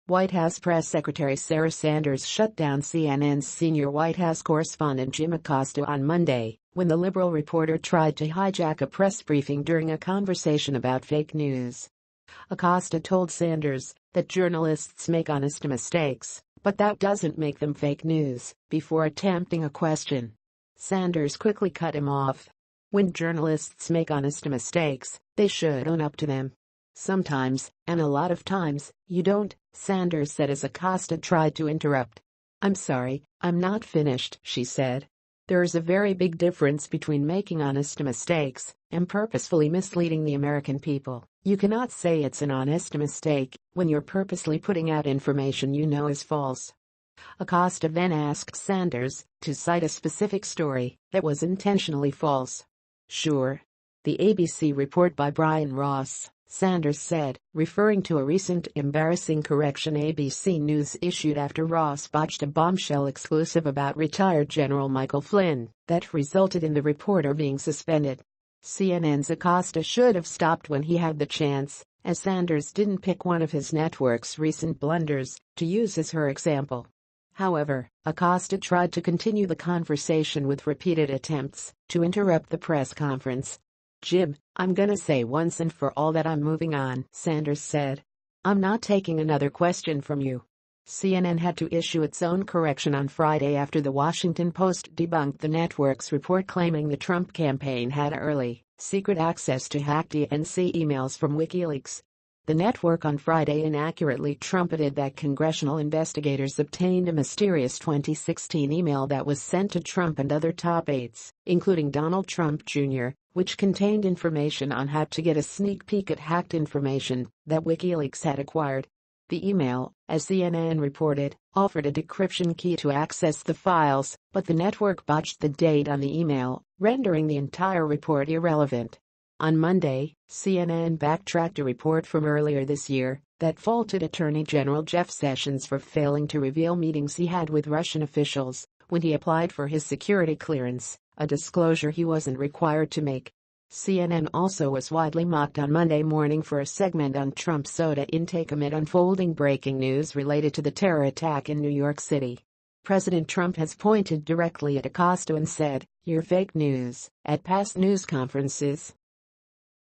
White House Press Secretary Sarah Sanders shut down CNN's senior White House correspondent Jim Acosta on Monday when the liberal reporter tried to hijack a press briefing during a conversation about fake news. Acosta told Sanders that journalists make honest mistakes, but that doesn't make them fake news, before attempting a question. Sanders quickly cut him off. When journalists make honest mistakes, they should own up to them. Sometimes, and a lot of times, you don't, Sanders said as Acosta tried to interrupt. "I'm sorry, I'm not finished," she said. "There's a very big difference between making honest mistakes and purposefully misleading the American people. You cannot say it's an honest mistake when you're purposely putting out information you know is false." Acosta then asked Sanders to cite a specific story that was intentionally false. "Sure. The ABC report by Brian Ross," Sanders said, referring to a recent embarrassing correction ABC News issued after Ross botched a bombshell exclusive about retired General Michael Flynn that resulted in the reporter being suspended. CNN's Acosta should have stopped when he had the chance, as Sanders didn't pick one of his network's recent blunders to use as her example. However, Acosta tried to continue the conversation with repeated attempts to interrupt the press conference. "Jim, I'm gonna say once and for all that I'm moving on," Sanders said. "I'm not taking another question from you." CNN had to issue its own correction on Friday after the Washington Post debunked the network's report claiming the Trump campaign had early, secret access to hacked DNC emails from WikiLeaks. The network on Friday inaccurately trumpeted that congressional investigators obtained a mysterious 2016 email that was sent to Trump and other top aides, including Donald Trump Jr., which contained information on how to get a sneak peek at hacked information that WikiLeaks had acquired. The email, as CNN reported, offered a decryption key to access the files, but the network botched the date on the email, rendering the entire report irrelevant. On Monday, CNN backtracked a report from earlier this year that faulted Attorney General Jeff Sessions for failing to reveal meetings he had with Russian officials when he applied for his security clearance, a disclosure he wasn't required to make. CNN also was widely mocked on Monday morning for a segment on Trump's soda intake amid unfolding breaking news related to the terror attack in New York City. President Trump has pointed directly at Acosta and said, "You're fake news," at past news conferences.